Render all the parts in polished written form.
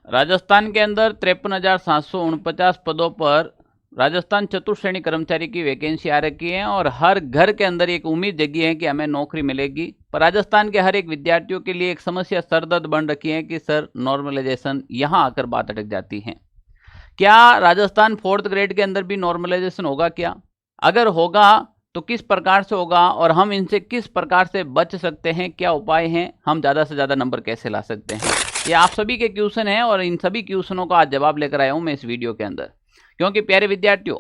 राजस्थान के अंदर 53,749 पदों पर राजस्थान चतुर्श्रेणी कर्मचारी की वैकेंसी आ रखी है और हर घर के अंदर एक उम्मीद जगी है कि हमें नौकरी मिलेगी। पर राजस्थान के हर एक विद्यार्थियों के लिए एक समस्या सरदर्द बन रखी है कि सर नॉर्मलाइजेशन यहाँ आकर बात अटक जाती है। क्या राजस्थान 4th ग्रेड के अंदर भी नॉर्मलाइजेशन होगा क्या? अगर होगा तो किस प्रकार से होगा और हम इनसे किस प्रकार से बच सकते हैं? क्या उपाय हैं? हम ज़्यादा से ज़्यादा नंबर कैसे ला सकते हैं? ये आप सभी के क्वेश्चन हैं और इन सभी क्वेश्चनों का आज जवाब लेकर आया हूं मैं इस वीडियो के अंदर। क्योंकि प्यारे विद्यार्थियों,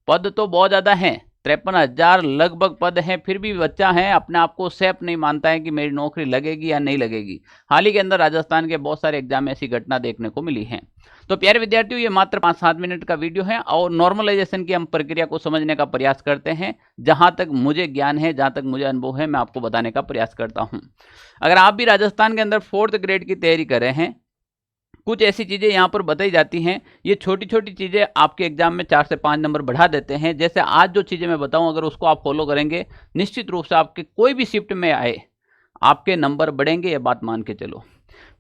पद तो बहुत ज़्यादा हैं, 53,000 लगभग पद हैं, फिर भी बच्चा है अपने आप को सेफ नहीं मानता है कि मेरी नौकरी लगेगी या नहीं लगेगी। हाल ही के अंदर राजस्थान के बहुत सारे एग्जाम में ऐसी घटना देखने को मिली है। तो प्यारे विद्यार्थियों, ये मात्र 5-7 मिनट का वीडियो है और नॉर्मलाइजेशन की हम प्रक्रिया को समझने का प्रयास करते हैं। जहां तक मुझे ज्ञान है, जहां तक मुझे अनुभव है, मैं आपको बताने का प्रयास करता हूं। अगर आप भी राजस्थान के अंदर 4th ग्रेड की तैयारी कर रहे हैं, कुछ ऐसी चीज़ें यहाँ पर बताई जाती हैं। ये छोटी छोटी चीज़ें आपके एग्जाम में 4 से 5 नंबर बढ़ा देते हैं। जैसे आज जो चीज़ें मैं बताऊँ, अगर उसको आप फॉलो करेंगे, निश्चित रूप से आपके कोई भी शिफ्ट में आए आपके नंबर बढ़ेंगे, ये बात मान के चलो।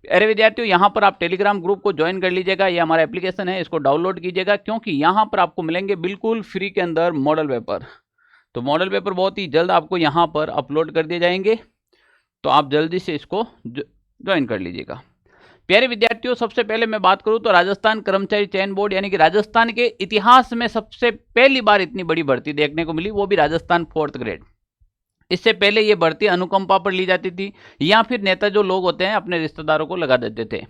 अरे विद्यार्थियों, यहाँ पर आप टेलीग्राम ग्रुप को ज्वाइन कर लीजिएगा। ये हमारा एप्लीकेशन है, इसको डाउनलोड कीजिएगा, क्योंकि यहाँ पर आपको मिलेंगे बिल्कुल फ्री के अंदर मॉडल पेपर। तो मॉडल पेपर बहुत ही जल्द आपको यहाँ पर अपलोड कर दिए जाएंगे, तो आप जल्दी से इसको ज्वाइन कर लीजिएगा। प्यारे विद्यार्थियों, सबसे पहले मैं बात करूं तो राजस्थान कर्मचारी चयन बोर्ड यानी कि राजस्थान के इतिहास में सबसे पहली बार इतनी बड़ी भर्ती देखने को मिली, वो भी राजस्थान 4th ग्रेड। इससे पहले ये भर्ती अनुकंपा पर ली जाती थी या फिर नेता जो लोग होते हैं अपने रिश्तेदारों को लगा देते थे।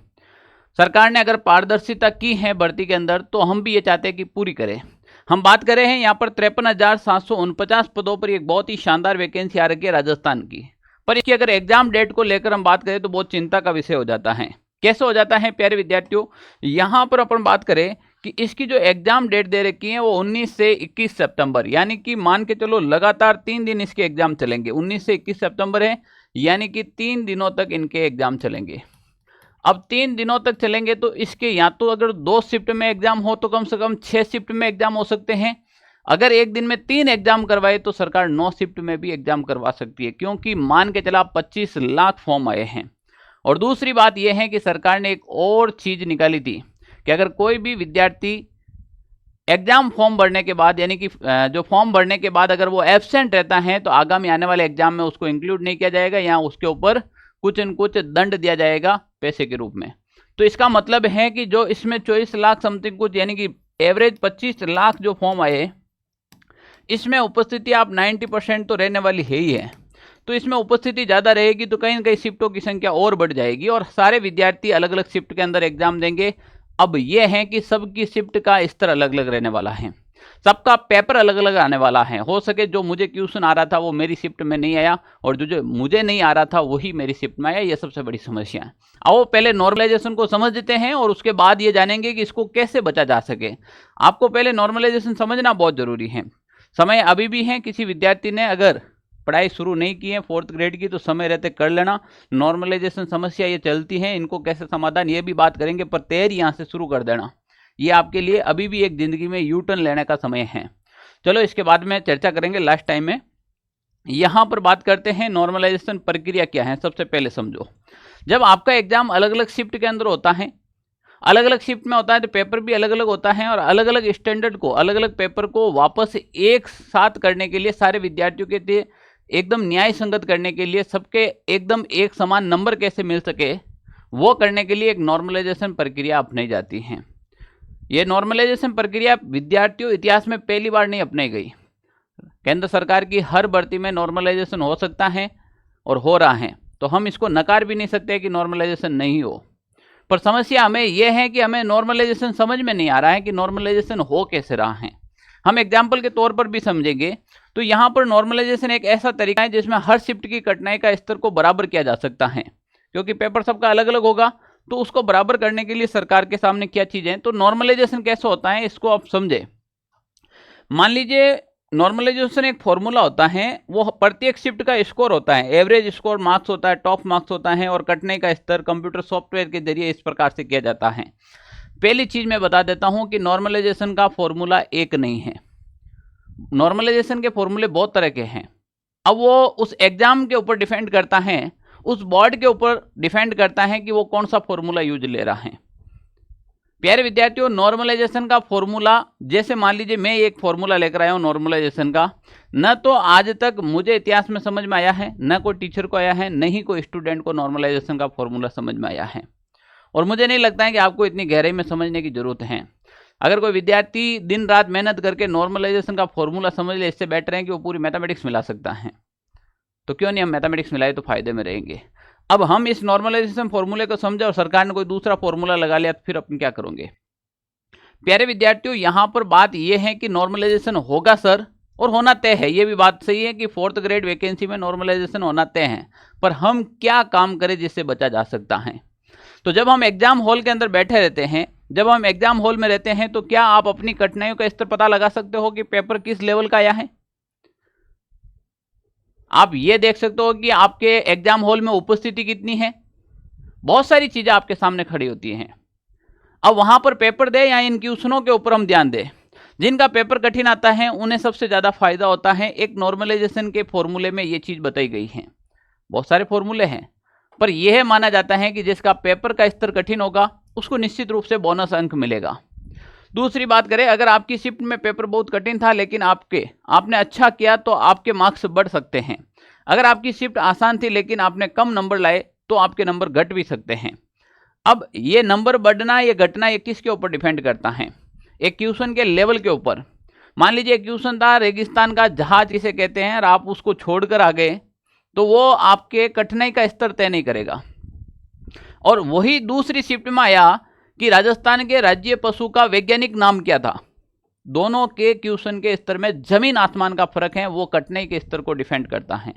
सरकार ने अगर पारदर्शिता की है भर्ती के अंदर, तो हम भी ये चाहते हैं कि पूरी करें। हम बात कर रहे हैं यहाँ पर 53,749 पदों पर एक बहुत ही शानदार वैकेंसी आ रही है राजस्थान की। पर इसकी अगर एग्जाम डेट को लेकर हम बात करें तो बहुत चिंता का विषय हो जाता है। कैसे हो जाता है प्यारे विद्यार्थियों? यहाँ पर अपन बात करें कि इसकी जो एग्जाम डेट दे रखी है वो 19 से 21 सितंबर, यानी कि मान के चलो लगातार 3 दिन इसके एग्जाम चलेंगे। 19 से 21 सितंबर है, यानी कि 3 दिनों तक इनके एग्जाम चलेंगे। अब 3 दिनों तक चलेंगे तो इसके या तो अगर 2 शिफ्ट में एग्जाम हो तो कम से कम 6 शिफ्ट में एग्जाम हो सकते हैं। अगर एक दिन में 3 एग्जाम करवाए तो सरकार 9 शिफ्ट में भी एग्जाम करवा सकती है, क्योंकि मान के चला 25 लाख फॉर्म आए हैं। और दूसरी बात यह है कि सरकार ने एक और चीज निकाली थी कि अगर कोई भी विद्यार्थी एग्जाम फॉर्म भरने के बाद, यानी कि जो फॉर्म भरने के बाद अगर वो एब्सेंट रहता है तो आगामी आने वाले एग्जाम में उसको इंक्लूड नहीं किया जाएगा या उसके ऊपर कुछ न कुछ दंड दिया जाएगा पैसे के रूप में। तो इसका मतलब है कि जो इसमें 24 लाख समथिंग कुछ, यानी कि एवरेज 25 लाख जो फॉर्म आए, इसमें उपस्थिति आप 90% तो रहने वाली है ही है। तो इसमें उपस्थिति ज़्यादा रहेगी तो कहीं न कहीं शिफ्टों की संख्या और बढ़ जाएगी और सारे विद्यार्थी अलग अलग शिफ्ट के अंदर एग्जाम देंगे। अब यह है कि सबकी शिफ्ट का स्तर अलग अलग रहने वाला है, सबका पेपर अलग अलग आने वाला है। हो सके जो मुझे क्वेश्चन आ रहा था वो मेरी शिफ्ट में नहीं आया और जो मुझे नहीं आ रहा था वही मेरी शिफ्ट में आया। ये सबसे बड़ी समस्या है। आओ पहले नॉर्मलाइजेशन को समझ लेते हैं और उसके बाद ये जानेंगे कि इसको कैसे बचा जा सके। आपको पहले नॉर्मलाइजेशन समझना बहुत जरूरी है। समय अभी भी है, किसी विद्यार्थी ने अगर पढ़ाई शुरू नहीं की है 4th ग्रेड की तो समय रहते कर लेना। नॉर्मलाइजेशन समस्या ये चलती है, इनको कैसे समाधान ये भी बात करेंगे, पर तैयारी यहाँ से शुरू कर देना। ये आपके लिए अभी भी एक जिंदगी में यू टर्न लेने का समय है। चलो इसके बाद में चर्चा करेंगे लास्ट टाइम में। यहाँ पर बात करते हैं नॉर्मलाइजेशन प्रक्रिया क्या है। सबसे पहले समझो, जब आपका एग्जाम अलग अलग शिफ्ट के अंदर होता है, अलग अलग शिफ्ट में होता है तो पेपर भी अलग अलग होता है और अलग अलग स्टैंडर्ड को, अलग अलग पेपर को वापस एक साथ करने के लिए, सारे विद्यार्थियों के लिए एकदम न्याय संगत करने के लिए, सबके एकदम एक समान नंबर कैसे मिल सके वो करने के लिए एक नॉर्मलाइजेशन प्रक्रिया अपनाई जाती है। ये नॉर्मलाइजेशन प्रक्रिया विद्यार्थियों इतिहास में पहली बार नहीं अपनाई गई। केंद्र सरकार की हर भर्ती में नॉर्मलाइजेशन हो सकता है और हो रहा है, तो हम इसको नकार भी नहीं सकते कि नॉर्मलाइजेशन नहीं हो। पर समस्या हमें यह है कि हमें नॉर्मलाइजेशन समझ में नहीं आ रहा है कि नॉर्मलाइजेशन हो कैसे रहा है। हम एग्जाम्पल के तौर पर भी समझेंगे तो यहाँ पर नॉर्मलाइजेशन एक ऐसा तरीका है जिसमें हर शिफ्ट की कठिनाई का स्तर को बराबर किया जा सकता है, क्योंकि पेपर सबका अलग अलग होगा तो उसको बराबर करने के लिए सरकार के सामने क्या चीजें। तो नॉर्मलाइजेशन कैसे होता है इसको आप समझे। मान लीजिए नॉर्मलाइजेशन एक फॉर्मूला होता है, वो प्रत्येक शिफ्ट का स्कोर होता है, एवरेज स्कोर मार्क्स होता है, टॉप मार्क्स होता है और कटने का स्तर कंप्यूटर सॉफ्टवेयर के जरिए इस प्रकार से किया जाता है। पहली चीज मैं बता देता हूं कि नॉर्मलाइजेशन का फॉर्मूला एक नहीं है। नॉर्मलाइजेशन के फॉर्मूले बहुत तरह के हैं। अब वो उस एग्जाम के ऊपर डिपेंड करता है, उस बोर्ड के ऊपर डिपेंड करता है कि वो कौन सा फॉर्मूला यूज ले रहा है। प्यारे विद्यार्थियों, नॉर्मलाइजेशन का फॉर्मूला, जैसे मान लीजिए मैं एक फॉर्मूला लेकर आया हूं नॉर्मलाइजेशन का, न तो आज तक मुझे इतिहास में समझ में आया है, न कोई टीचर को आया है, न ही कोई स्टूडेंट को नॉर्मलाइजेशन का फॉर्मूला समझ में आया है। और मुझे नहीं लगता है कि आपको इतनी गहराई में समझने की जरूरत है। अगर कोई विद्यार्थी दिन रात मेहनत करके नॉर्मलाइजेशन का फॉर्मूला समझ ले, इससे बेटर है कि वो पूरी मैथमेटिक्स मिला सकता है। तो क्यों नहीं हम मैथमेटिक्स मिलाए, तो फायदे में रहेंगे। अब हम इस नॉर्मलाइजेशन फॉर्मूले को समझे और सरकार ने कोई दूसरा फॉर्मूला लगा लिया, तो फिर अपन क्या करोगे? प्यारे विद्यार्थियों, यहां पर बात यह है कि नॉर्मलाइजेशन होगा सर, और होना तय है। यह भी बात सही है कि 4th ग्रेड वैकेंसी में नॉर्मलाइजेशन होना तय है, पर हम क्या काम करें जिससे बचा जा सकता है? तो जब हम एग्जाम हॉल के अंदर बैठे रहते हैं, जब हम एग्जाम हॉल में रहते हैं, तो क्या आप अपनी कठिनाइयों का स्तर पता लगा सकते हो कि पेपर किस लेवल का आया है? आप ये देख सकते हो कि आपके एग्जाम हॉल में उपस्थिति कितनी है। बहुत सारी चीजें आपके सामने खड़ी होती हैं। अब वहां पर पेपर दे या इन क्वेश्चनों के ऊपर हम ध्यान दें। जिनका पेपर कठिन आता है उन्हें सबसे ज्यादा फायदा होता है। एक नॉर्मलाइजेशन के फॉर्मूले में ये चीज बताई गई है। बहुत सारे फॉर्मूले हैं, पर यह माना जाता है कि जिसका पेपर का स्तर कठिन होगा उसको निश्चित रूप से बोनस अंक मिलेगा। दूसरी बात करें, अगर आपकी शिफ्ट में पेपर बहुत कठिन था लेकिन आपने अच्छा किया तो आपके मार्क्स बढ़ सकते हैं। अगर आपकी शिफ्ट आसान थी लेकिन आपने कम नंबर लाए तो आपके नंबर घट भी सकते हैं। अब ये नंबर बढ़ना या घटना ये किसके ऊपर डिपेंड करता है? एक क्वेश्चन के लेवल के ऊपर। मान लीजिए एक क्वेश्चन था रेगिस्तान का जहाज किसे कहते हैं, और आप उसको छोड़कर आ गए, तो वो आपके कठिनाई का स्तर तय नहीं करेगा। और वही दूसरी शिफ्ट में आया कि राजस्थान के राज्य पशु का वैज्ञानिक नाम क्या था। दोनों के क्वेश्चन के स्तर में जमीन आसमान का फर्क है, वो कठिनाई के स्तर को डिफेंड करता है।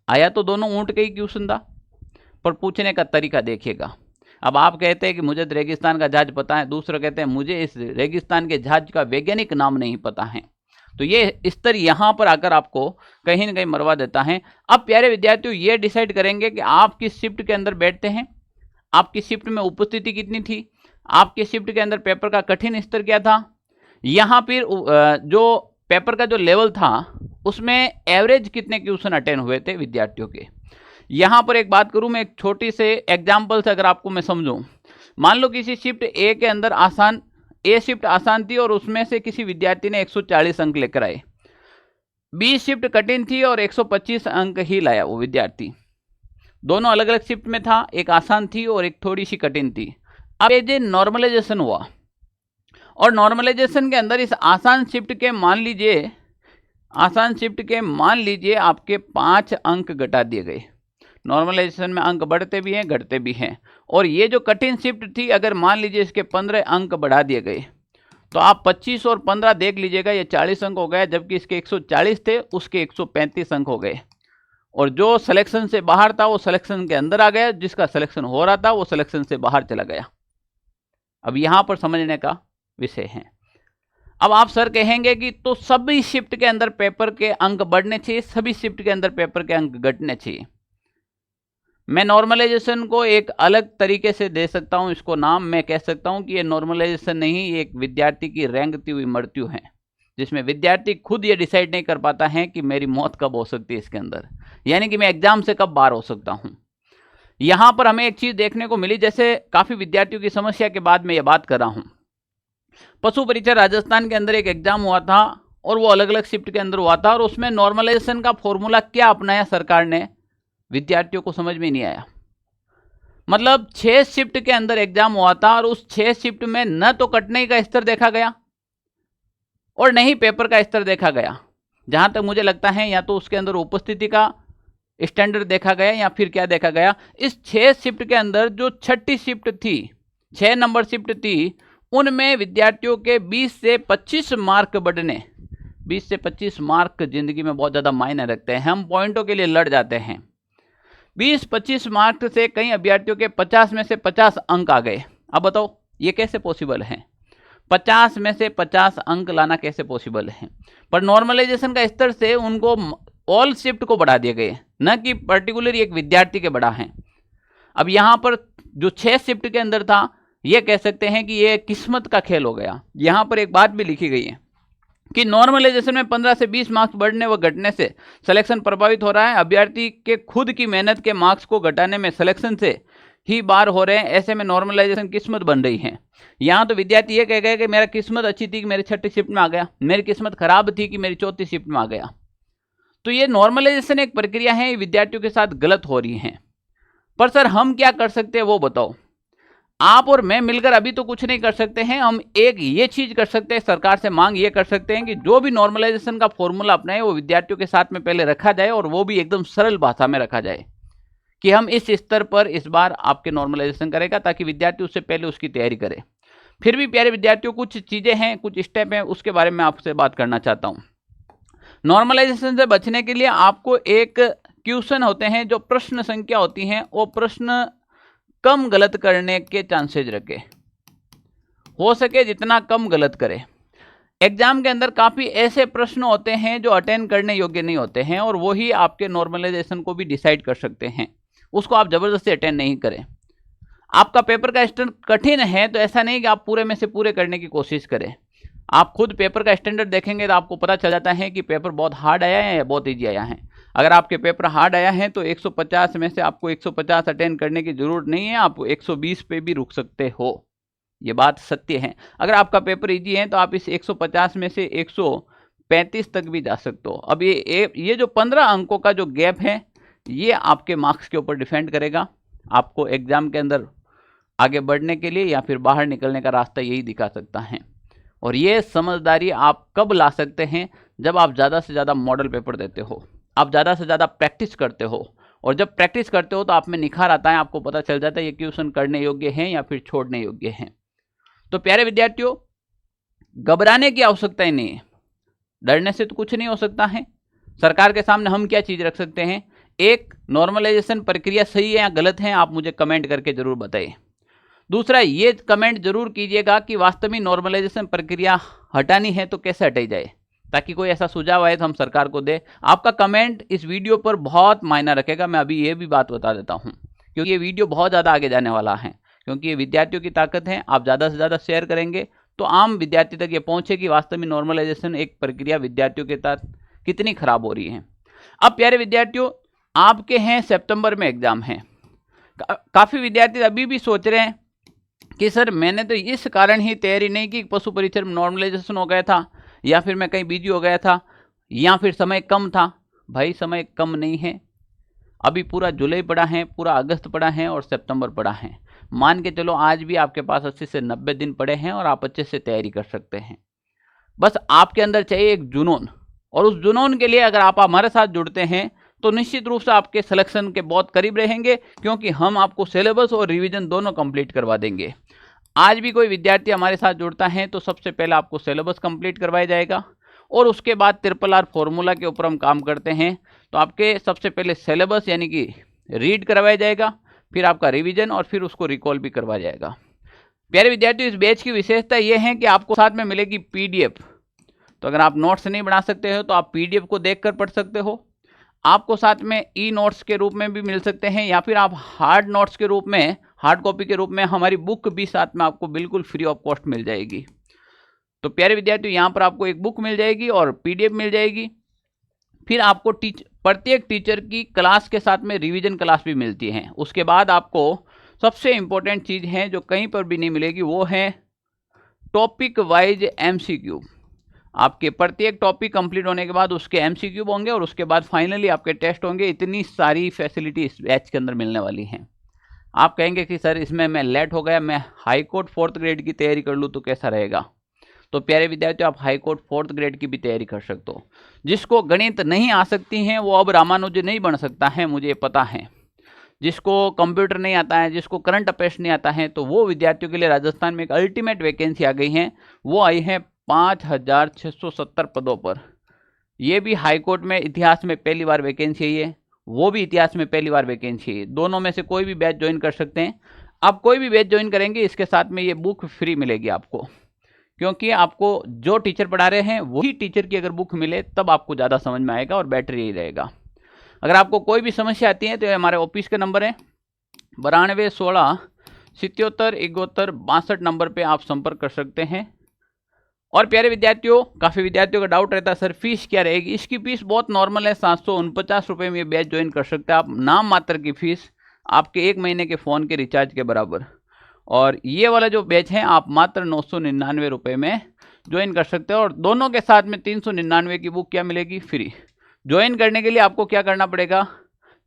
आया तो दोनों ऊंट के ही क्वेश्चन था, पर पूछने का तरीका देखिएगा। अब आप कहते हैं कि मुझे तो रेगिस्तान का जहाज पता है, दूसरे कहते हैं मुझे इस रेगिस्तान के जहाज का वैज्ञानिक नाम नहीं पता है। तो ये स्तर यहां पर आकर आपको कहीं ना कहीं मरवा देता है। अब प्यारे विद्यार्थियों, ये डिसाइड करेंगे कि आप किस शिफ्ट के अंदर बैठते हैं, आपकी शिफ्ट में उपस्थिति कितनी थी, आपके शिफ्ट के अंदर पेपर का कठिन स्तर क्या था। यहां फिर जो पेपर का जो लेवल था उसमें एवरेज कितने क्वेश्चन अटेंड हुए थे विद्यार्थियों के। यहां पर एक बात करूं मैं, एक छोटी से एग्जांपल से अगर आपको मैं समझूं। मान लो किसी शिफ्ट ए के अंदर शिफ्ट आसान थी और उसमें से किसी विद्यार्थी ने 140 अंक लेकर आए। बी शिफ्ट कठिन थी और 125 अंक ही लाया वो विद्यार्थी। दोनों अलग अलग शिफ्ट में था, एक आसान थी और एक थोड़ी सी कठिन थी। अब ये नॉर्मलाइजेशन हुआ, और नॉर्मलाइजेशन के अंदर इस आसान शिफ्ट के मान लीजिए आपके 5 अंक घटा दिए गए। नॉर्मलाइजेशन में अंक बढ़ते भी हैं घटते भी हैं। और ये जो कठिन शिफ्ट थी, अगर मान लीजिए इसके 15 अंक बढ़ा दिए गए, तो आप 25 और 15 देख लीजिएगा, ये 40 अंक हो गए, जबकि इसके 140 थे उसके 135 अंक हो गए। और जो सिलेक्शन से बाहर था वो सिलेक्शन के अंदर आ गया, जिसका सिलेक्शन हो रहा था वो सिलेक्शन से बाहर चला गया। अब यहां पर समझने का विषय है। अब आप सर कहेंगे कि तो सभी शिफ्ट के अंदर पेपर के अंक बढ़ने चाहिए, सभी शिफ्ट के अंदर पेपर के अंक घटने चाहिए। मैं नॉर्मलाइजेशन को एक अलग तरीके से दे सकता हूं, इसको नाम मैं कह सकता हूं कि ये नॉर्मलाइजेशन नहीं, ये एक विद्यार्थी की रेंगती हुई मृत्यु है, जिसमें विद्यार्थी खुद ये डिसाइड नहीं कर पाता है कि मेरी मौत कब हो सकती है इसके अंदर, यानी कि मैं एग्जाम से कब बाहर हो सकता हूं। यहां पर हमें एक चीज देखने को मिली, जैसे काफी विद्यार्थियों की समस्या के बाद मैं ये बात कर रहा हूं। पशु परीक्षा राजस्थान के अंदर एक एग्जाम हुआ था और वो अलग अलग शिफ्ट के अंदर हुआ था, और उसमें नॉर्मलाइजेशन का फॉर्मूला क्या अपनाया सरकार ने, विद्यार्थियों को समझ में नहीं आया। मतलब 6 शिफ्ट के अंदर एग्जाम हुआ था और उस 6 शिफ्ट में न तो कठिनाई का स्तर देखा गया और न ही पेपर का स्तर देखा गया। जहां तक मुझे लगता है या तो उसके अंदर उपस्थिति का स्टैंडर्ड देखा गया या फिर क्या देखा गया। इस 6 शिफ्ट के अंदर जो 6ठी शिफ्ट थी, 6 नंबर शिफ्ट थी, उनमें विद्यार्थियों के 20 से 25 मार्क बढ़ने। 20 से 25 मार्क जिंदगी में बहुत ज्यादा मायने रखते हैं, हम पॉइंटों के लिए लड़ जाते हैं। 20-25 मार्क से कई अभ्यर्थियों के 50 में से 50 अंक आ गए। अब बताओ ये कैसे पॉसिबल है? 50 में से 50 अंक लाना कैसे पॉसिबल है? पर नॉर्मलाइजेशन का स्तर से उनको ऑल शिफ्ट को बढ़ा दिए गए, न कि पर्टिकुलर एक विद्यार्थी के बढ़ा है। अब यहां पर जो 6 शिफ्ट के अंदर था, ये कह सकते हैं कि ये किस्मत का खेल हो गया। यहां पर एक बात भी लिखी गई है कि नॉर्मलाइजेशन में 15 से 20 मार्क्स बढ़ने व घटने से सिलेक्शन प्रभावित हो रहा है। अभ्यर्थी के खुद की मेहनत के मार्क्स को घटाने में सिलेक्शन से ही बार हो रहे हैं, ऐसे में नॉर्मलाइजेशन किस्मत बन रही है। यहाँ तो विद्यार्थी ये कह गए कि मेरा किस्मत अच्छी थी कि मेरी 6ठी शिफ्ट में आ गया, मेरी किस्मत खराब थी कि मेरी 4थी शिफ्ट में आ गया। तो ये नॉर्मलाइजेशन एक प्रक्रिया है, विद्यार्थियों के साथ गलत हो रही है। पर सर हम क्या कर सकते हैं वो बताओ। आप और मैं मिलकर अभी तो कुछ नहीं कर सकते हैं। हम एक ये चीज कर सकते हैं, सरकार से मांग ये कर सकते हैं कि जो भी नॉर्मलाइजेशन का फॉर्मूला अपनाए वो विद्यार्थियों के साथ में पहले रखा जाए, और वो भी एकदम सरल भाषा में रखा जाए कि हम इस स्तर पर इस बार आपके नॉर्मलाइजेशन करेगा, ताकि विद्यार्थी उससे पहले उसकी तैयारी करे। फिर भी प्यारे विद्यार्थियों, कुछ चीजें हैं, कुछ स्टेप हैं, उसके बारे में आपसे बात करना चाहता हूं। नॉर्मलाइजेशन से बचने के लिए आपको एक क्वेश्चन होते हैं, जो प्रश्न संख्या होती है, वो प्रश्न कम गलत करने के चांसेस रखे, हो सके जितना कम गलत करे। एग्जाम के अंदर काफी ऐसे प्रश्न होते हैं जो अटेंड करने योग्य नहीं होते हैं, और वही आपके नॉर्मलाइजेशन को भी डिसाइड कर सकते हैं। उसको आप जबरदस्ती अटेंड नहीं करें। आपका पेपर का स्टैंडर्ड कठिन है तो ऐसा नहीं कि आप पूरे में से पूरे करने की कोशिश करें। आप खुद पेपर का स्टैंडर्ड देखेंगे तो आपको पता चल जाता है कि पेपर बहुत हार्ड आया है या बहुत ईजी आया है। अगर आपके पेपर हार्ड आया है तो 150 में से आपको 150 अटेंड करने की जरूरत नहीं है, आप 120 पे भी रुक सकते हो। ये बात सत्य है। अगर आपका पेपर इजी है तो आप इस 150 में से 135 तक भी जा सकते हो। अब ये जो 15 अंकों का जो गैप है, ये आपके मार्क्स के ऊपर डिपेंड करेगा। आपको एग्जाम के अंदर आगे बढ़ने के लिए या फिर बाहर निकलने का रास्ता यही दिखा सकता है। और ये समझदारी आप कब ला सकते हैं, जब आप ज़्यादा से ज़्यादा मॉडल पेपर देते हो, आप ज़्यादा से ज़्यादा प्रैक्टिस करते हो। और जब प्रैक्टिस करते हो तो आप में निखार आता है, आपको पता चल जाता है ये क्वेश्चन करने योग्य हैं या फिर छोड़ने योग्य हैं। तो प्यारे विद्यार्थियों, घबराने की आवश्यकता ही नहीं है। डरने से तो कुछ नहीं हो सकता है। सरकार के सामने हम क्या चीज़ रख सकते हैं? एक, नॉर्मलाइजेशन प्रक्रिया सही है या गलत है, आप मुझे कमेंट करके जरूर बताइए। दूसरा, ये कमेंट जरूर कीजिएगा कि वास्तव में नॉर्मलाइजेशन प्रक्रिया हटानी है तो कैसे हटाई जाए, ताकि कोई ऐसा सुझाव आए तो हम सरकार को दे। आपका कमेंट इस वीडियो पर बहुत मायना रखेगा। मैं अभी ये भी बात बता देता हूँ, क्योंकि ये वीडियो बहुत ज़्यादा आगे जाने वाला है, क्योंकि ये विद्यार्थियों की ताकत है। आप ज़्यादा से ज़्यादा शेयर करेंगे तो आम विद्यार्थी तक ये पहुँचे कि वास्तव में नॉर्मलाइजेशन एक प्रक्रिया विद्यार्थियों के साथ कितनी खराब हो रही है। अब प्यारे विद्यार्थियों, आपके हैं सितंबर में एग्जाम है। काफ़ी विद्यार्थी अभी भी सोच रहे हैं कि सर मैंने तो इस कारण ही तैयारी नहीं की, पशु परीक्षण में नॉर्मलाइजेशन हो गया था, या फिर मैं कहीं बिजी हो गया था, या फिर समय कम था। भाई समय कम नहीं है। अभी पूरा जुलाई पड़ा है, पूरा अगस्त पड़ा है और सितंबर पड़ा है। मान के चलो आज भी आपके पास 80 से 90 दिन पड़े हैं और आप अच्छे से तैयारी कर सकते हैं। बस आपके अंदर चाहिए एक जुनून, और उस जुनून के लिए अगर आप हमारे साथ जुड़ते हैं तो निश्चित रूप से आपके सिलेक्शन के बहुत करीब रहेंगे, क्योंकि हम आपको सिलेबस और रिवीजन दोनों कंप्लीट करवा देंगे। आज भी कोई विद्यार्थी हमारे साथ जुड़ता है तो सबसे पहले आपको सिलेबस कंप्लीट करवाया जाएगा, और उसके बाद RRR फॉर्मूला के ऊपर हम काम करते हैं। तो आपके सबसे पहले सिलेबस यानी कि रीड करवाया जाएगा, फिर आपका रिवीजन, और फिर उसको रिकॉल भी करवाया जाएगा। प्यारे विद्यार्थियों, इस बैच की विशेषता यह है कि आपको साथ में मिलेगी PDF। तो अगर आप नोट्स नहीं बना सकते हो तो आप PDF को देखकर पढ़ सकते हो। आपको साथ में नोट्स के रूप में भी मिल सकते हैं, या फिर आप हार्ड नोट्स के रूप में, हार्ड कॉपी के रूप में हमारी बुक भी साथ में आपको बिल्कुल फ्री ऑफ कॉस्ट मिल जाएगी। तो प्यारे विद्यार्थियों, यहाँ पर आपको एक बुक मिल जाएगी और PDF मिल जाएगी। फिर आपको प्रत्येक टीचर की क्लास के साथ में रिवीजन क्लास भी मिलती है। उसके बाद आपको सबसे इंपॉर्टेंट चीज़ है जो कहीं पर भी नहीं मिलेगी, वो है टॉपिक वाइज MCQ। आपके प्रत्येक टॉपिक कंप्लीट होने के बाद उसके MCQ होंगे, और उसके बाद फाइनली आपके टेस्ट होंगे। इतनी सारी फैसिलिटी इस बैच के अंदर मिलने वाली हैं। आप कहेंगे कि सर इसमें मैं लेट हो गया, मैं हाई कोर्ट 4th ग्रेड की तैयारी कर लूँ तो कैसा रहेगा? तो प्यारे विद्यार्थियों, आप हाई कोर्ट 4th ग्रेड की भी तैयारी कर सकते हो। जिसको गणित नहीं आ सकती हैं वो अब रामानुजी नहीं बन सकता है, मुझे पता है। जिसको कंप्यूटर नहीं आता है, जिसको करंट अफेयर्स नहीं आता है, तो वो विद्यार्थियों के लिए राजस्थान में एक अल्टीमेट वैकेंसी आ गई है। वो आई है 5670 पदों पर। ये भी हाई कोर्ट में इतिहास में पहली बार वैकेंसी है, वो भी इतिहास में पहली बार वैकेंसी है। दोनों में से कोई भी बैच ज्वाइन कर सकते हैं। आप कोई भी बैच ज्वाइन करेंगे, इसके साथ में ये बुक फ्री मिलेगी आपको, क्योंकि आपको जो टीचर पढ़ा रहे हैं वही टीचर की अगर बुक मिले तब आपको ज़्यादा समझ में आएगा, और बेटर यही रहेगा। अगर आपको कोई भी समस्या आती है तो हमारे ऑफिस के नंबर है 92 16 77 71 62 नंबर पे आप संपर्क कर सकते हैं। और प्यारे विद्यार्थियों, काफ़ी विद्यार्थियों का डाउट रहता है सर फीस क्या रहेगी? इसकी फीस बहुत नॉर्मल है, 749 रुपये में ये बैच ज्वाइन कर सकते हैं आप। नाम मात्र की फीस आपके 1 महीने के फ़ोन के रिचार्ज के बराबर। और ये वाला जो बैच है आप मात्र 999 रुपये में ज्वाइन कर सकते हो, और दोनों के साथ में 399 की बुक क्या मिलेगी, फ्री। ज्वाइन करने के लिए आपको क्या करना पड़ेगा,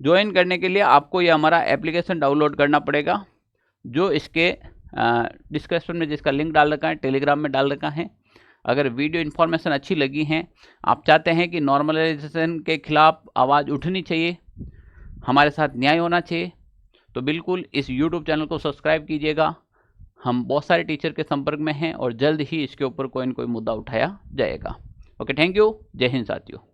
ज्वाइन करने के लिए आपको ये हमारा एप्लीकेशन डाउनलोड करना पड़ेगा, जो इसके डिस्क्रिप्शन में जिसका लिंक डाल रखा है, टेलीग्राम में डाल रखा है। अगर वीडियो इन्फॉर्मेशन अच्छी लगी है, आप चाहते हैं कि नॉर्मलाइजेशन के खिलाफ आवाज़ उठनी चाहिए, हमारे साथ न्याय होना चाहिए, तो बिल्कुल इस YouTube चैनल को सब्सक्राइब कीजिएगा। हम बहुत सारे टीचर के संपर्क में हैं और जल्द ही इसके ऊपर कोई न कोई मुद्दा उठाया जाएगा। Okay, thank you. जय हिंद साथियों।